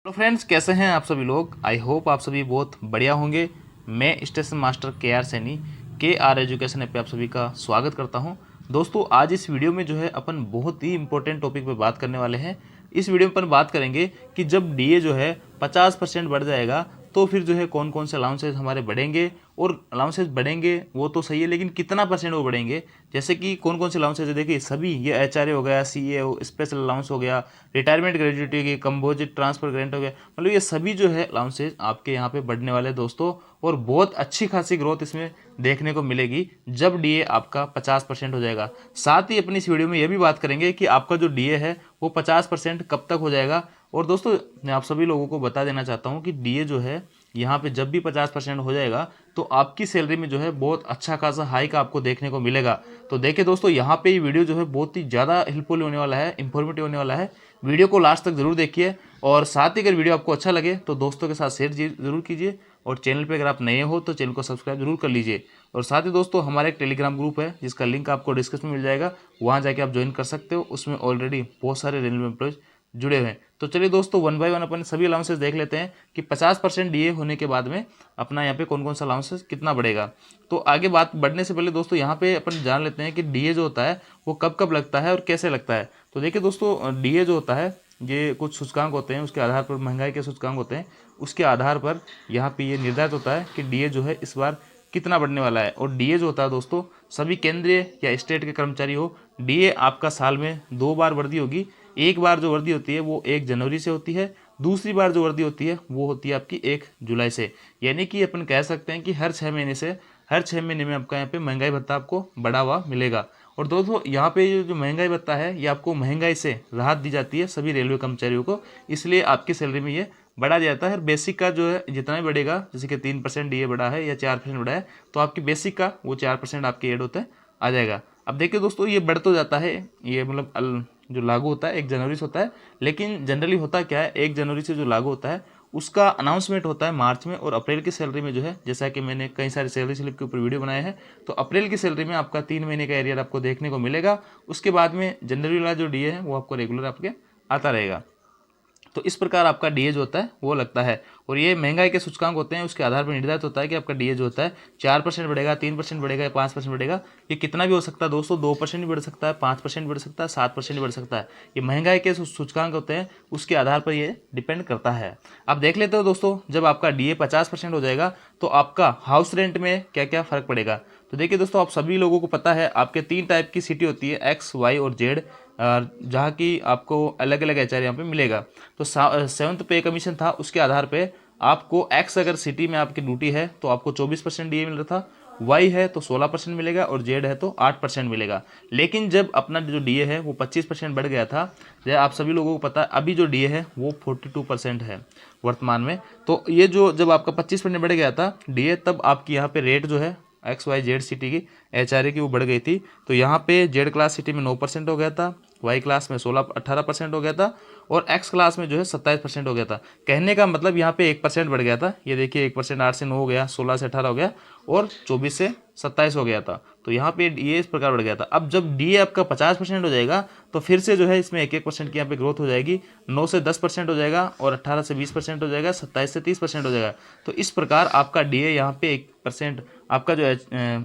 Hello friends, कैसे हैं आप सभी लोग। आई होप आप सभी बहुत बढ़िया होंगे। मैं स्टेशन मास्टर के आर सैनी के आर एजुकेशन ऐप पे आप सभी का स्वागत करता हूं। दोस्तों, आज इस वीडियो में जो है अपन बहुत ही इंपॉर्टेंट टॉपिक पे बात करने वाले हैं। इस वीडियो में अपन बात करेंगे कि जब डीए जो है 50% बढ़ जाएगा तो फिर जो है कौन कौन से अलाउंसेज हमारे बढ़ेंगे, और अलाउंसेज बढ़ेंगे वो तो सही है, लेकिन कितना परसेंट वो बढ़ेंगे। जैसे कि कौन कौन से अलाउंसेज है, देखिए सभी ये एचआरए हो गया, सीए हो, स्पेशल अलाउंस हो गया, रिटायरमेंट ग्रेजुएटी हो गई, कंपोजिट ट्रांसफर ग्रांट हो गया, मतलब ये सभी जो है अलाउंसेज आपके यहाँ पे बढ़ने वाले हैं दोस्तों। और बहुत अच्छी खासी ग्रोथ इसमें देखने को मिलेगी जब डीए आपका 50% हो जाएगा। साथ ही अपनी इस वीडियो में ये भी बात करेंगे कि आपका जो डीए है वो 50% कब तक हो जाएगा। और दोस्तों, मैं आप सभी लोगों को बता देना चाहता हूँ कि डीए जो है यहाँ पे जब भी 50% हो जाएगा तो आपकी सैलरी में जो है बहुत अच्छा खासा हाइक आपको देखने को मिलेगा। तो देखिए दोस्तों, यहाँ पे ये वीडियो जो है बहुत ही ज़्यादा हेल्पफुल होने वाला है, इंफॉर्मेटिव होने वाला है। वीडियो को लास्ट तक जरूर देखिए, और साथ ही अगर वीडियो आपको अच्छा लगे तो दोस्तों के साथ शेयर जरूर कीजिए, और चैनल पे अगर आप नए हो तो चैनल को सब्सक्राइब जरूर कर लीजिए। और साथ ही दोस्तों, हमारा एक टेलीग्राम ग्रुप है जिसका लिंक आपको डिस्क्रिप्शन में मिल जाएगा, वहाँ जाके आप ज्वाइन कर सकते हो। उसमें ऑलरेडी बहुत सारे रेलवे एम्प्लॉयज जुड़े हुए हैं। तो चलिए दोस्तों, वन बाय वन अपन सभी अलाउंसेस देख लेते हैं कि 50% डीए होने के बाद में अपना यहाँ पे कौन कौन सा अलाउंसेस कितना बढ़ेगा। तो आगे बात बढ़ने से पहले दोस्तों, यहाँ पे अपन जान लेते हैं कि डीए जो होता है वो कब कब लगता है और कैसे लगता है। तो देखिए दोस्तों, डीए जो होता है ये कुछ सूचकांक होते हैं, उसके आधार पर महंगाई के सूचकांक होते हैं, उसके आधार पर यहाँ पे ये निर्धारित होता है कि डीए जो है इस बार कितना बढ़ने वाला है। और डीए जो होता है दोस्तों, सभी केंद्रीय या स्टेट के कर्मचारी हो, डीए आपका साल में 2 बार वर्दी होगी। एक बार जो वर्दी होती है वो 1 जनवरी से होती है, दूसरी बार जो वर्दी होती है वो होती है आपकी 1 जुलाई से। यानी कि अपन कह सकते हैं कि हर 6 महीने में आपका यहाँ पे महंगाई भत्ता आपको बढ़ा हुआ मिलेगा। और दोस्तों, यहाँ पे जो महंगाई भत्ता है ये आपको महंगाई से राहत दी जाती है सभी रेलवे कर्मचारियों को, इसलिए आपकी सैलरी में ये बढ़ा जाता है। बेसिक का जो है जितना भी बढ़ेगा, जैसे कि 3% डीए बढ़ा है या 4% बढ़ा है, तो आपकी बेसिक का वो 4% आपके ऐड होता है आ जाएगा। अब देखिए दोस्तों, ये बढ़ तो जाता है, ये मतलब जो लागू होता है 1 जनवरी से होता है, लेकिन जनरली होता क्या है, 1 जनवरी से जो लागू होता है उसका अनाउंसमेंट होता है मार्च में, और अप्रैल की सैलरी में जो है, जैसा कि मैंने कई सारे सैलरी स्लिप के ऊपर वीडियो बनाए हैं, तो अप्रैल की सैलरी में आपका 3 महीने का एरियर आपको देखने को मिलेगा। उसके बाद में जनवरी वाला जो डीए है वो आपको रेगुलर आपके आता रहेगा। तो इस प्रकार आपका डीए जो होता है वो लगता है। और ये महंगाई के सूचकांक होते हैं, उसके आधार पर निर्धारित होता है कि आपका डीए जो होता है 4% बढ़ेगा, 3% बढ़ेगा या 5% बढ़ेगा। ये कितना भी हो सकता है दोस्तों, 2% भी बढ़ सकता है, 5% बढ़ सकता है, 7% भी बढ़ सकता है। ये महंगाई के सूचकांक होते हैं, उसके आधार पर ये डिपेंड करता है। अब देख लेते हो दोस्तों, जब आपका डीए 50% हो जाएगा तो आपका हाउस रेंट में क्या क्या फर्क पड़ेगा। तो देखिए दोस्तों, आप सभी लोगों को पता है आपके 3 टाइप की सिटी होती है, एक्स, वाई और जेड, जहाँ की आपको अलग अलग एचआर यहाँ पे मिलेगा। तो 7th पे कमीशन था, उसके आधार पे आपको एक्स अगर सिटी में आपकी ड्यूटी है तो आपको 24% डीए मिल रहा था, वाई है तो 16% मिलेगा, और जेड है तो 8% मिलेगा। लेकिन जब अपना जो डीए है वो 25% बढ़ गया था, जब आप सभी लोगों को पता है अभी जो डीए है वो 42% है वर्तमान में। तो ये जो जब आपका 25% बढ़ गया था डीए, तब आपकी यहाँ पे रेट जो है एक्स वाई जेड सिटी की एचआरए की वो बढ़ गई थी। तो यहाँ पे जेड क्लास सिटी में 9% हो गया था, वाई क्लास में 18% हो गया था, और एक्स क्लास में जो है 27% हो गया था। कहने का मतलब यहाँ पे 1% बढ़ गया था। ये देखिए 1%, 8 से 9 हो गया, 16 से 18 हो गया, और 24 से 27 हो गया था। तो यहाँ पे ये इस प्रकार बढ़ गया था। अब जब डीए आपका 50% हो जाएगा तो फिर से जो है इसमें 1% की यहाँ पे ग्रोथ हो जाएगी, 9 से 10% हो जाएगा, और 18 से 20% हो जाएगा, 27 से 30% हो जाएगा। तो इस प्रकार आपका डीए यहाँ पे 1%, आपका जो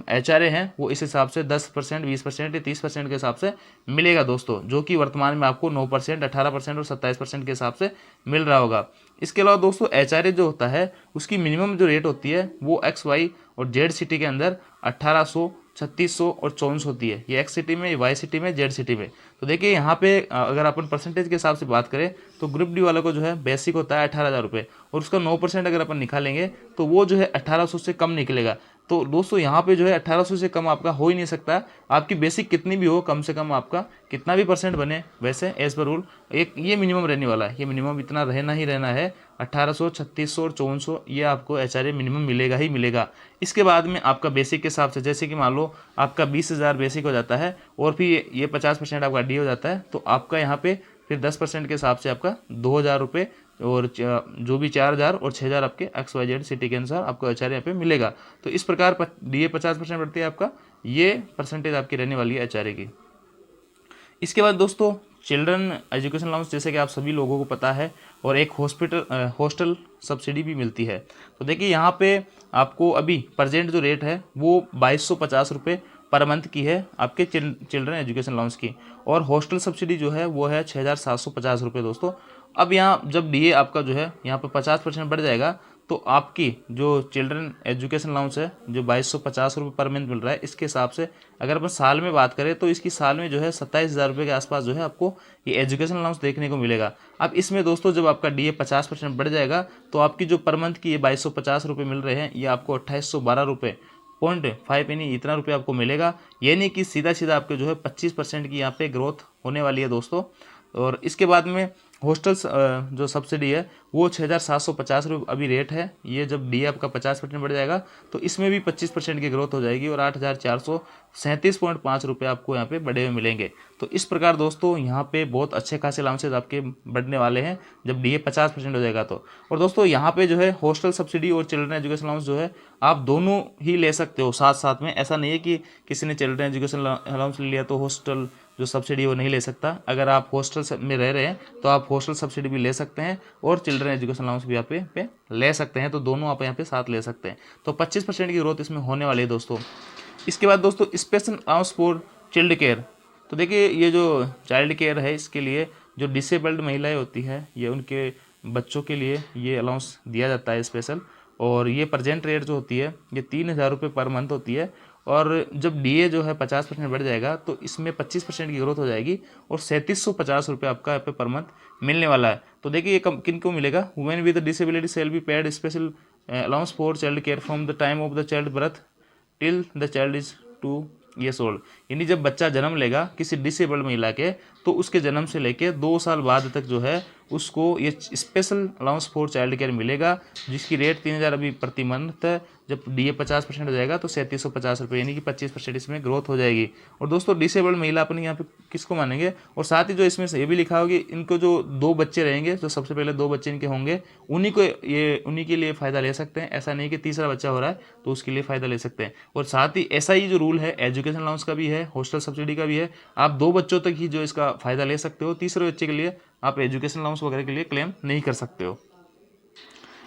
एचआरए है वो इस हिसाब से 10%, 20% या 30% के हिसाब से मिलेगा दोस्तों, जो कि वर्तमान में आपको 9%, 18% और 27% के हिसाब से मिल रहा होगा। इसके अलावा दोस्तों, एचआरए जो होता है उसकी मिनिमम जो रेट होती है वो एक्स, वाई और जेड सिटी के अंदर 1800, 3600 और 2400 होती है। ये एक्स सिटी में, वाई सिटी में, जेड सिटी में। तो देखिए यहाँ पे अगर अपन परसेंटेज के हिसाब से बात करें तो ग्रुप डी वाला को जो है बेसिक होता है 18,000 रुपये, और उसका 9% अगर अपन निकालेंगे तो वो जो है 1800 से कम निकलेगा। तो दोस्तों, यहाँ पे जो है 1800 से कम आपका हो ही नहीं सकता। आपकी बेसिक कितनी भी हो, कम से कम आपका कितना भी परसेंट बने, वैसे एज पर रूल एक ये मिनिमम रहने वाला है, ये मिनिमम इतना रहना ही रहना है। 1800, 3600 और 5400 ये आपको एचआरए मिनिमम मिलेगा ही मिलेगा। इसके बाद में आपका बेसिक के हिसाब से, जैसे कि मान लो आपका 20,000 बेसिक हो जाता है, और फिर ये 50% आपका डी हो जाता है, तो आपका यहाँ पे फिर 10% के हिसाब से आपका 2,000 रुपये, और जो भी 4,000 और 6,000 आपके एक्स वाई जेड सिटी के अनुसार आपको एचआरए यहाँ पे मिलेगा। तो इस प्रकार डीए 50% बढ़ती है आपका, ये परसेंटेज आपकी रहने वाली है एचआरए की। इसके बाद दोस्तों, चिल्ड्रन एजुकेशन अलाउंस जैसे कि आप सभी लोगों को पता है, और एक हॉस्टल सब्सिडी भी मिलती है। तो देखिए यहाँ पे आपको अभी प्रेजेंट जो रेट है वो 2250 रुपये पर मंथ की है आपके चिल्ड्रन एजुकेशन अलाउंस की, और हॉस्टल सब्सिडी जो है वो है 6750 रुपये दोस्तों। अब यहाँ जब डीए आपका जो है यहाँ पे 50% बढ़ जाएगा, तो आपकी जो चिल्ड्रन एजुकेशन अलाउंस है जो 2250 रुपये पर मंथ मिल रहा है, इसके हिसाब से अगर अपन साल में बात करें तो इसकी साल में जो है 27,000 रुपये के आसपास जो है आपको ये एजुकेशन अलाउंस देखने को मिलेगा। अब इसमें दोस्तों जब आपका डीए 50% बढ़ जाएगा तो आपकी जो पर मंथ की ये 2250 रुपये मिल रहे हैं, ये आपको 2812 रुपये 0.5 यानी इतना रुपये आपको मिलेगा। यानी कि सीधा सीधा आपके जो है 25% की यहाँ पे ग्रोथ होने वाली है दोस्तों। और इसके बाद में हॉस्टल्स जो सब्सिडी है वो 6750 रुपये अभी रेट है। ये जब डी आपका 50% बढ़ जाएगा तो इसमें भी 25% की ग्रोथ हो जाएगी, और 8437.5 रुपये आपको यहाँ पे बढ़े हुए मिलेंगे। तो इस प्रकार दोस्तों यहाँ पे बहुत अच्छे खासे अलाउंसेज आपके बढ़ने वाले हैं जब डी 50% हो जाएगा तो। और दोस्तों यहाँ पे जो है हॉस्टल सब्सिडी और चिल्ड्रन एजुकेशन अलाउंस जो है आप दोनों ही ले सकते हो साथ साथ में। ऐसा नहीं है कि किसी ने चिल्ड्रन एजुकेशन अलाउंस ले लिया तो हॉस्टल जो सब्सिडी वो नहीं ले सकता। अगर आप हॉस्टल में रह रहे हैं तो आप हॉस्टल सब्सिडी भी ले सकते हैं और चिल्ड्रन एजुकेशन अलाउंस भी आप पे ले सकते हैं। तो दोनों आप यहाँ पे साथ ले सकते हैं। तो 25% की ग्रोथ इसमें होने वाली है दोस्तों। इसके बाद दोस्तों special allowance for child care. तो देखिए ये जो चाइल्ड केयर है इसके लिए जो डिसेबल्ड महिलाएं होती हैं ये उनके बच्चों के लिए ये अलाउंस दिया जाता है स्पेशल। और ये प्रेजेंट रेट जो होती है ये 3000 रुपये पर मंथ होती है। और जब डीए जो है 50% बढ़ जाएगा तो इसमें 25% की ग्रोथ हो जाएगी और 3750 रुपये आपका यहाँ पे पर मंथ मिलने वाला है। तो देखिए ये किन को मिलेगा, women with disability shall be paid special allowance for child care from the time of the child birth till the child is 2 years old. यानी जब बच्चा जन्म लेगा किसी डिसेबल्ड महिला के तो उसके जन्म से लेके 2 साल बाद तक जो है उसको ये special allowance for child care मिलेगा, जिसकी रेट 3000 अभी प्रति मंथ है। जब डीए 50% हो जाएगा तो 3750 रुपये यानी कि 25% इसमें ग्रोथ हो जाएगी। और दोस्तों डिसेबल्ड महिला अपने यहाँ पे किसको मानेंगे, और साथ ही जो इसमें से ये भी लिखा होगा कि इनको जो 2 बच्चे रहेंगे, जो सबसे पहले 2 बच्चे इनके होंगे उन्हीं के लिए फ़ायदा ले सकते हैं। ऐसा नहीं कि तीसरा बच्चा हो रहा है तो उसके लिए फ़ायदा ले सकते हैं। और साथ ही ऐसा ही जो रूल है एजुकेशन अलाउंस का भी है, हॉस्टल सब्सिडी का भी है। आप 2 बच्चों तक ही जो इसका फ़ायदा ले सकते हो, तीसरे बच्चे के लिए आप एजुकेशन अलाउंस वगैरह के लिए क्लेम नहीं कर सकते हो।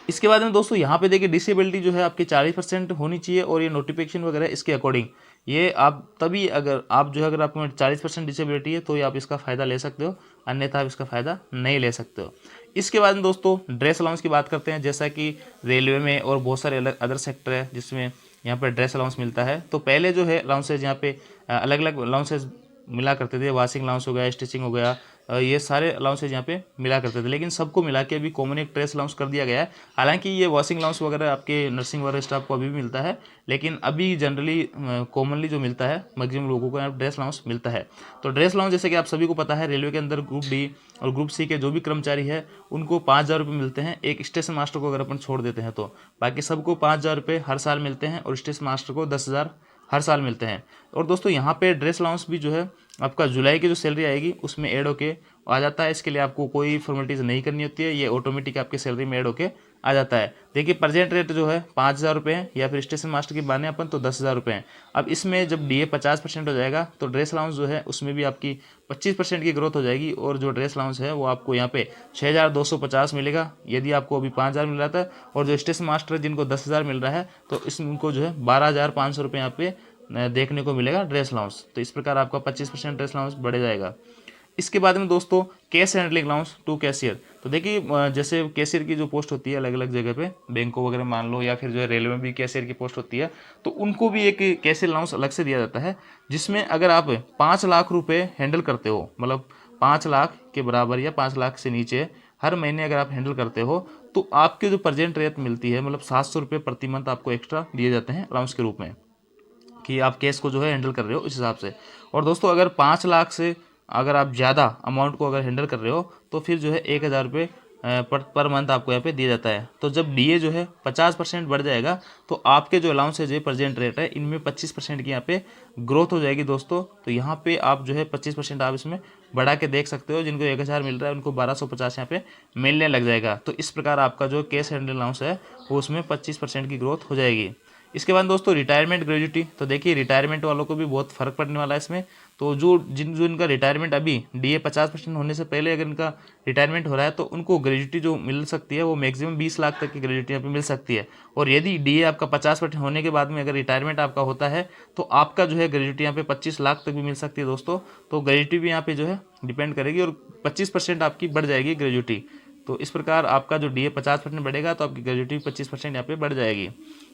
इसके बाद में दोस्तों यहाँ पे देखिए डिसेबिलिटी जो है आपकी 40% होनी चाहिए, और ये नोटिफिकेशन वगैरह इसके अकॉर्डिंग ये आप तभी अगर आप जो है अगर आपको 40% डिसेबिलिटी है तो ये आप इसका फ़ायदा ले सकते हो, अन्यथा आप इसका फ़ायदा नहीं ले सकते हो। इसके बाद में दोस्तों ड्रेस अलाउंस की बात करते हैं। जैसा कि रेलवे में और बहुत सारे अलग अदर सेक्टर है जिसमें यहाँ पर ड्रेस अलाउंस मिलता है। तो पहले जो है अलाउंसेज यहाँ पे अलग अलग अलाउंसेज मिला करते थे, वॉशिंग अलाउंस हो गया, स्टिचिंग हो गया, ये सारे अलाउंसेज यहाँ पे मिला करते थे। लेकिन सबको मिला के अभी कॉमन एक ड्रेस अलाउंस कर दिया गया है। हालांकि ये वॉशिंग अलाउंस वगैरह आपके नर्सिंग वगैरह स्टाफ को अभी भी मिलता है, लेकिन अभी जनरली कॉमनली जो मिलता है मैक्सिमम लोगों को यहाँ ड्रेस अलाउंस मिलता है। तो ड्रेस अलाउंस जैसे कि आप सभी को पता है रेलवे के अंदर ग्रुप डी और ग्रुप सी के जो भी कर्मचारी है उनको 5000 रुपये मिलते हैं। एक स्टेशन मास्टर को अगर अपन छोड़ देते हैं तो बाकी सबको 5000 रुपये हर साल मिलते हैं, और स्टेशन मास्टर को 10,000 हर साल मिलते हैं। और दोस्तों यहाँ पे ड्रेस अलाउंस भी जो है आपका जुलाई की जो सैलरी आएगी उसमें ऐड होके आ जाता है। इसके लिए आपको कोई फॉर्मेलिटीज़ नहीं करनी होती है, ये ऑटोमेटिक आपकी सैलरी में ऐड होके आ जाता है। देखिए प्रेजेंट रेट जो है 5000 रुपये है, या फिर स्टेशन मास्टर की माने अपन तो 10,000 रुपये हैं। अब इसमें जब डीए 50% हो जाएगा तो ड्रेस अलाउंस जो है उसमें भी आपकी 25% की ग्रोथ हो जाएगी, और जो ड्रेस अलाउंस है वो आपको यहाँ पे 6250 मिलेगा यदि आपको अभी 5000 मिल रहा था। और जो स्टेशन मास्टर है जिनको 10,000 मिल रहा है तो इसमें उनको जो है 12,500 रुपये यहाँ पे देखने को मिलेगा ड्रेस अलाउंस। तो इस प्रकार आपका 25% ड्रेस अलाउंस बढ़ जाएगा। इसके बाद में दोस्तों cash handling allowance to cashier. तो देखिए जैसे कैशियर की जो पोस्ट होती है अलग अलग जगह पे बैंकों वगैरह मान लो, या फिर जो है रेलवे में भी कैशियर की पोस्ट होती है, तो उनको भी एक कैशियर अलाउंस अलग से दिया जाता है, जिसमें अगर आप 5 लाख रुपए हैंडल करते हो, मतलब 5 लाख के बराबर या 5 लाख से नीचे हर महीने अगर आप हैंडल करते हो तो आपके जो प्रेजेंट रेट मिलती है मतलब 700 रुपये प्रति मंथ आपको एक्स्ट्रा दिए जाते हैं अलाउंस के रूप में, कि आप केस को जो है हैंडल कर रहे हो इस हिसाब से। और दोस्तों अगर 5 लाख से अगर आप ज़्यादा अमाउंट को अगर हैंडल कर रहे हो तो फिर जो है 1000 रुपये पर मंथ आपको यहाँ पे दिया जाता है। तो जब डीए जो है 50% बढ़ जाएगा तो आपके जो अलाउंसेज है प्रेजेंट रेट है इनमें 25% की यहाँ पे ग्रोथ हो जाएगी दोस्तों। तो यहाँ पे आप जो है 25% आप इसमें बढ़ा के देख सकते हो। जिनको 1000 मिल रहा है उनको 1250 यहाँ पे मिलने लग जाएगा। तो इस प्रकार आपका जो कैश हैंडल अलाउंस है वो उसमें 25% की ग्रोथ हो जाएगी। इसके बाद दोस्तों रिटायरमेंट ग्रेजुटी, तो देखिए रिटायरमेंट वालों को भी बहुत फर्क पड़ने वाला है इसमें। तो जो इनका रिटायरमेंट अभी DA 50% होने से पहले अगर इनका रिटायरमेंट हो रहा है तो उनको ग्रेजुटी जो मिल सकती है वो मैक्सिमम 20 लाख तक की ग्रेजुटी यहाँ पे मिल सकती है। और यदि DA आपका 50% होने के बाद में अगर रिटायरमेंट आपका होता है तो आपका जो है ग्रेजुटी यहाँ पे 25 लाख तक भी मिल सकती है दोस्तों। तो ग्रेजुटी भी यहाँ पे जो है डिपेंड करेगी और 25% आपकी बढ़ जाएगी ग्रेजुटी। तो इस प्रकार आपका जो DA 50% बढ़ेगा तो आपकी ग्रेजुटी 25% यहाँ पे बढ़ जाएगी।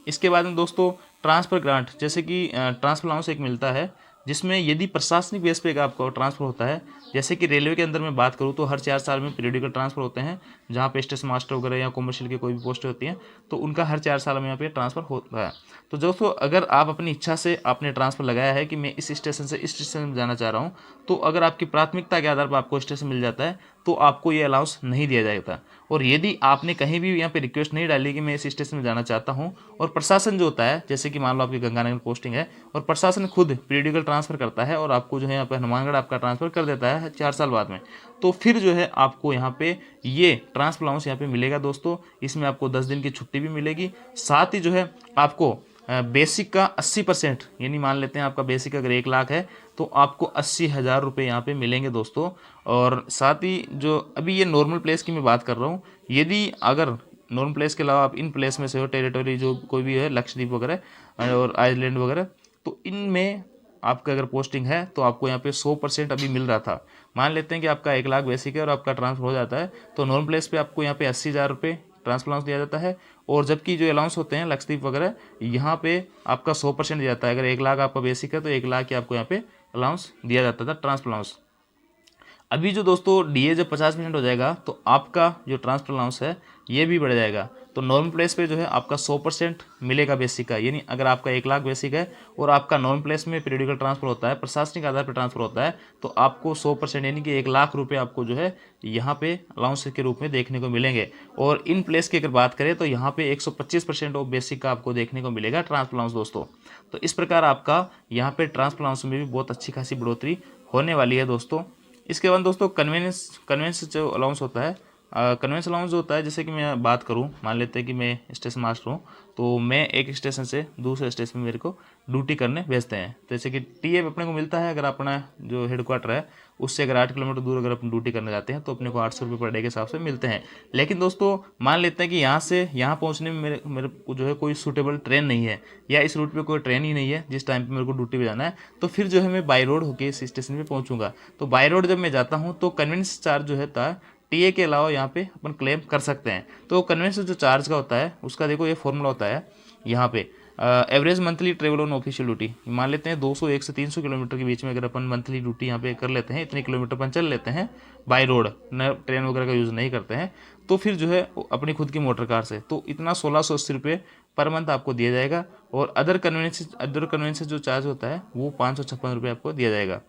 इसके बाद में दोस्तों ट्रांसफ़र ग्रांट, जैसे कि ट्रांसफर अलाउंस एक मिलता है जिसमें यदि प्रशासनिक बेस पे आपका ट्रांसफ़र होता है, जैसे कि रेलवे के अंदर मैं बात करूँ तो हर 4 साल में पीरियडिकल ट्रांसफ़र होते हैं, जहाँ पे स्टेशन मास्टर वगैरह या कॉमर्शियल की कोई भी पोस्ट होती हैं तो उनका हर 4 साल में यहाँ पे ट्रांसफ़र होता है। तो दोस्तों अगर आप अपनी इच्छा से आपने ट्रांसफ़र लगाया है कि मैं इस स्टेशन से इस स्टेशन में जाना चाह रहा हूँ, तो अगर आपकी प्राथमिकता के आधार पर आपको स्टेशन मिल जाता है तो आपको ये अलाउंस नहीं दिया जाता। और यदि आपने कहीं भी यहाँ पे रिक्वेस्ट नहीं डाली कि मैं इस स्टेशन में जाना चाहता हूँ और प्रशासन जो होता है, जैसे कि मान लो आपकी गंगानगर पोस्टिंग है और प्रशासन खुद पीरियडिकल ट्रांसफ़र करता है और आपको जो है यहाँ पे हनुमानगढ़ आपका ट्रांसफ़र कर देता है 4 साल बाद में, तो फिर जो है आपको यहाँ पे ये ट्रांसफर अलाउंस यहाँ पे मिलेगा दोस्तों। इसमें आपको 10 दिन की छुट्टी भी मिलेगी, साथ ही जो है आपको बेसिक का 80%, यानी मान लेते हैं आपका बेसिक अगर 1 लाख है तो आपको 80,000 रुपये यहाँ पे मिलेंगे दोस्तों। और साथ ही जो अभी ये नॉर्मल प्लेस की मैं बात कर रहा हूँ, यदि अगर नॉर्मल प्लेस के अलावा आप इन प्लेस में से हो, टेरिटरी जो कोई भी है, लक्षद्वीप वगैरह और आइलैंड वगैरह, तो इनमें आपका अगर पोस्टिंग है तो आपको यहाँ पे 100% अभी मिल रहा था। मान लेते हैं कि आपका 1 लाख बेसिक है और आपका ट्रांसफर हो जाता है तो नॉर्मल प्लेस पे आपको यहाँ पे 80,000 रुपये ट्रांसफर अलाउंस दिया जाता है। और जबकि जो अलाउंस होते हैं लक्षद्वीप वगैरह, यहाँ पे आपका 100% दिया जाता है। अगर 1 लाख आपका बेसिक है तो 1 लाख ही आपको यहाँ पे अलाउंस दिया जाता था, ट्रांसफर अलाउंस। अभी जो दोस्तों DA जब 50% हो जाएगा तो आपका जो ट्रांसफर अलाउंस है ये भी बढ़ जाएगा। तो नॉर्मल प्लेस पे जो है आपका 100% मिलेगा बेसिक का, यानी अगर आपका 1 लाख बेसिक है और आपका नॉर्मल प्लेस में पीरियडिकल ट्रांसफर होता है, प्रशासनिक आधार पर ट्रांसफर होता है, तो आपको 100% यानी कि 1 लाख रुपये आपको जो है यहाँ पे अलाउंस के रूप में देखने को मिलेंगे। और इन प्लेस की अगर बात करें तो यहाँ पे 125% ऑफ बेसिक का आपको देखने को मिलेगा ट्रांसफर अलाउंस दोस्तों। तो इस प्रकार आपका यहाँ पे ट्रांसफर अलाउंस में भी बहुत अच्छी खासी बढ़ोतरी होने वाली है दोस्तों। इसके बाद दोस्तों कन्वेंस जो अलाउंस होता है, कन्वेंस अलाउंस जो होता है, जैसे कि मैं बात करूं, मान लेते हैं कि मैं स्टेशन मास्टर हूं तो मैं एक स्टेशन से दूसरे स्टेशन में मेरे को ड्यूटी करने भेजते हैं। जैसे कि टीए अपने को मिलता है, अगर अपना जो हेडक्वार्टर है उससे अगर 8 किलोमीटर दूर अगर अपन ड्यूटी करने जाते हैं तो अपने को 800 रुपये पर डे के हिसाब से मिलते हैं। लेकिन दोस्तों मान लेते हैं कि यहाँ से यहाँ पहुँचने में मेरे को जो है कोई सूटेबल ट्रेन नहीं है, या इस रूट पे कोई ट्रेन ही नहीं है जिस टाइम पे मेरे को ड्यूटी पे जाना है, तो फिर जो है मैं बाई रोड होकर इस स्टेशन पे पहुँचूंगा। तो बाई रोड जब मैं जाता हूँ तो कन्वेंस चार्ज जो है टीए के अलावा यहाँ पे अपन क्लेम कर सकते हैं। तो कन्वेंस जो चार्ज का होता है उसका देखो ये फॉर्मूला होता है यहाँ पे, average monthly travel on official duty. मान लेते हैं 201 से 300 किलोमीटर के बीच में अगर अपन मंथली ड्यूटी यहाँ पे कर लेते हैं, इतने किलोमीटर अपन चल लेते हैं बाई रोड, न ट्रेन वगैरह का यूज़ नहीं करते हैं, तो फिर जो है अपनी खुद की मोटर कार से तो इतना 1680 रुपये पर मंथ आपको दिया जाएगा। और अदर कन्वेंस जो चार्ज होता है वो 556 रुपये आपको दिया जाएगा।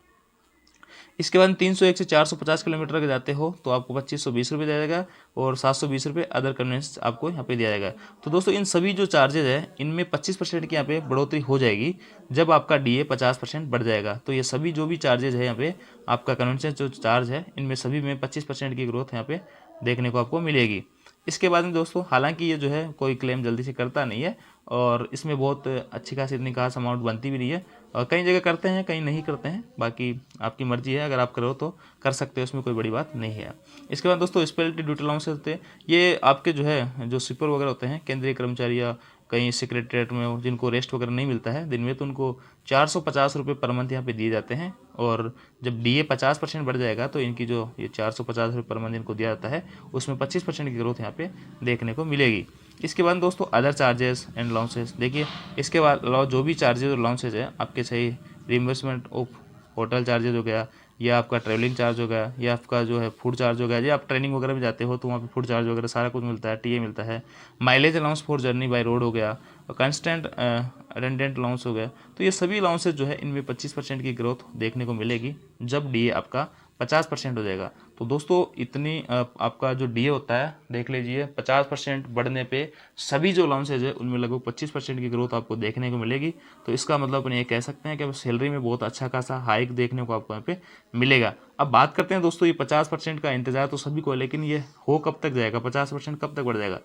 इसके बाद 301 से 450 किलोमीटर अगर जाते हो तो आपको 2520 रुपये दिया जाएगा और 720 रुपये अदर कन्वेंस आपको यहाँ पे दिया जाएगा। तो दोस्तों इन सभी जो चार्जेज है इनमें 25% की यहाँ पे बढ़ोतरी हो जाएगी जब आपका DA 50% बढ़ जाएगा। तो ये सभी जो भी चार्जेज है यहाँ पे आपका कन्वेंशन जो चार्ज है इनमें सभी में 25% की ग्रोथ यहाँ पे देखने को आपको मिलेगी। इसके बाद में दोस्तों हालांकि ये जो है कोई क्लेम जल्दी से करता नहीं है और इसमें बहुत अच्छी खासी इतनी खास अमाउंट बनती भी नहीं है, और कई जगह करते हैं कहीं नहीं करते हैं, बाकी आपकी मर्जी है, अगर आप करो तो कर सकते हो, इसमें कोई बड़ी बात नहीं है। इसके बाद दोस्तों स्पेशलिटी ड्यूटी अलाउंस होते हैं, ये आपके जो है जो स्वीपर वगैरह होते हैं, केंद्रीय कर्मचारी या कहीं सेक्रेटरीट में जिनको रेस्ट वगैरह नहीं मिलता है दिन में, तो उनको 450 रुपये पर मंथ यहाँ पे दिए जाते हैं। और जब DA 50% बढ़ जाएगा तो इनकी जो ये 450 रुपये पर मंथ इनको दिया जाता है उसमें 25% की ग्रोथ यहाँ पे देखने को मिलेगी। इसके बाद दोस्तों अदर चार्जेस एंड अलाउंसेस, देखिए इसके बाद अलावा जो भी चार्जेस और अलाउंसेस है आपके सही रिइंबर्समेंट ऑफ होटल चार्जेस हो गया, या आपका ट्रैवलिंग चार्ज हो गया, या आपका जो है फूड चार्ज हो गया, या आप ट्रेनिंग वगैरह में जाते हो तो वहाँ पे फूड चार्ज वगैरह सारा कुछ मिलता है, टीए मिलता है, mileage allowance for journey by road हो गया, कंस्टेंट अटेंडेंट अलाउंस हो गया। तो ये सभी अलाउंसेस जो है इनमें 25% की ग्रोथ देखने को मिलेगी जब DA आपका 50% हो जाएगा। तो दोस्तों इतनी आपका जो DA होता है देख लीजिए, 50% बढ़ने पे सभी जो अलाउंसेज है उनमें लगभग 25% की ग्रोथ आपको देखने को मिलेगी। तो इसका मतलब अपन ये कह सकते हैं कि सैलरी में बहुत अच्छा खासा हाइक देखने को आपको यहाँ पे मिलेगा। अब बात करते हैं दोस्तों ये 50% का इंतजार तो सभी को है, लेकिन ये हो कब तक जाएगा, 50% कब तक बढ़ जाएगा।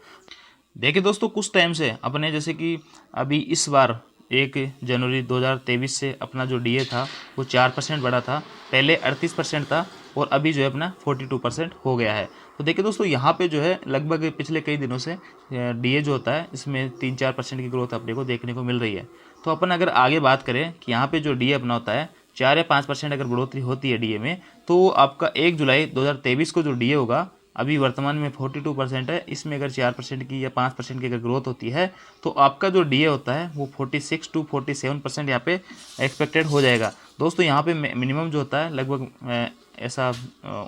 देखिए दोस्तों, कुछ टाइम से अपने जैसे कि अभी इस बार 1 जनवरी 2023 से अपना जो डीए था वो 4% बढ़ा था। पहले 38% था और अभी जो है अपना 42% हो गया है। तो देखिए दोस्तों, यहाँ पे जो है लगभग पिछले कई दिनों से डीए जो होता है इसमें 3-4% की ग्रोथ अपने को देखने को मिल रही है। तो अपन अगर आगे बात करें कि यहाँ पे जो डीए अपना होता है 4 या 5% अगर बढ़ोतरी होती है डीए में, तो आपका 1 जुलाई 2023 को जो डीए होगा अभी वर्तमान में 42% है, इसमें अगर 4% की या 5% की अगर ग्रोथ होती है तो आपका जो डीए होता है वो 46 to 47% यहाँ पे एक्सपेक्टेड हो जाएगा। दोस्तों यहाँ पे मिनिमम जो होता है लगभग ऐसा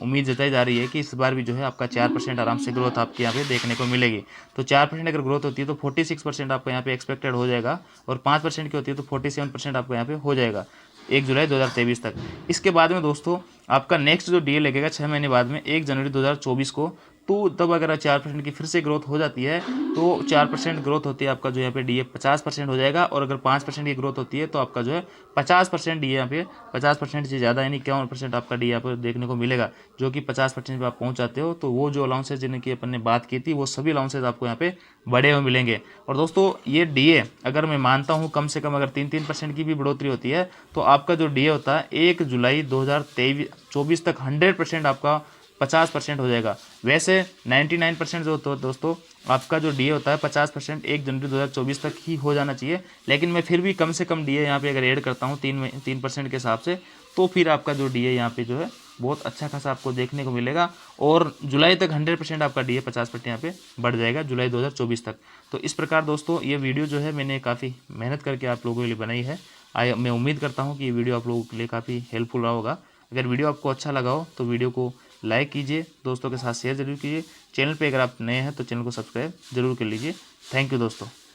उम्मीद जताई जा रही है कि इस बार भी जो है आपका 4% आराम से ग्रोथ आपके यहाँ पे देखने को मिलेगी। तो 4% अगर ग्रोथ होती है तो 46% आपको यहाँ पे एक्सपेक्टेड हो जाएगा, और 5% की होती है तो 47% आपको यहाँ पे हो जाएगा 1 जुलाई 2023 तक। इसके बाद में दोस्तों आपका नेक्स्ट जो डीए लगेगा 6 महीने बाद में 1 जनवरी 2024 को, तो तब अगर 4% की फिर से ग्रोथ हो जाती है तो 4% ग्रोथ होती है आपका जो यहाँ पे डीए 50% हो जाएगा, और अगर 5% की ग्रोथ होती है तो आपका जो है 50% डीए यहाँ पे 50% से ज़्यादा यानी 51% आपका डीए यहाँ पर देखने को मिलेगा। जो कि 50% पे आप पहुँच जाते हो तो वो जो अलाउंसेज जिनकी अपन ने बात की थी वो सभी अलाउंसेज आपको यहाँ पे बढ़े हुए मिलेंगे। और दोस्तों ये डीए अगर मैं मानता हूँ कम से कम अगर 3% की भी बढ़ोतरी होती है तो आपका जो डीए होता है 1 जुलाई 2024 तक 100% आपका 50% हो जाएगा। वैसे 99% जो होता है दोस्तों आपका जो डीए होता है 50% 1 जनवरी 2024 तक ही हो जाना चाहिए, लेकिन मैं फिर भी कम से कम डीए यहाँ पे अगर ऐड करता हूँ 3% के हिसाब से, तो फिर आपका जो डीए यहाँ पे जो है बहुत अच्छा खासा आपको देखने को मिलेगा, और जुलाई तक 100% आपका डीए 50% यहाँ पे बढ़ जाएगा जुलाई 2024 तक। तो इस प्रकार दोस्तों ये वीडियो जो है मैंने काफ़ी मेहनत करके आप लोगों के लिए बनाई है। मैं उम्मीद करता हूँ कि ये वीडियो आप लोगों के लिए काफ़ी हेल्पफुल रहा होगा। अगर वीडियो आपको अच्छा लगा हो तो वीडियो को लाइक कीजिए, दोस्तों के साथ शेयर जरूर कीजिए। चैनल पे अगर आप नए हैं तो चैनल को सब्सक्राइब जरूर कर लीजिए। थैंक यू दोस्तों।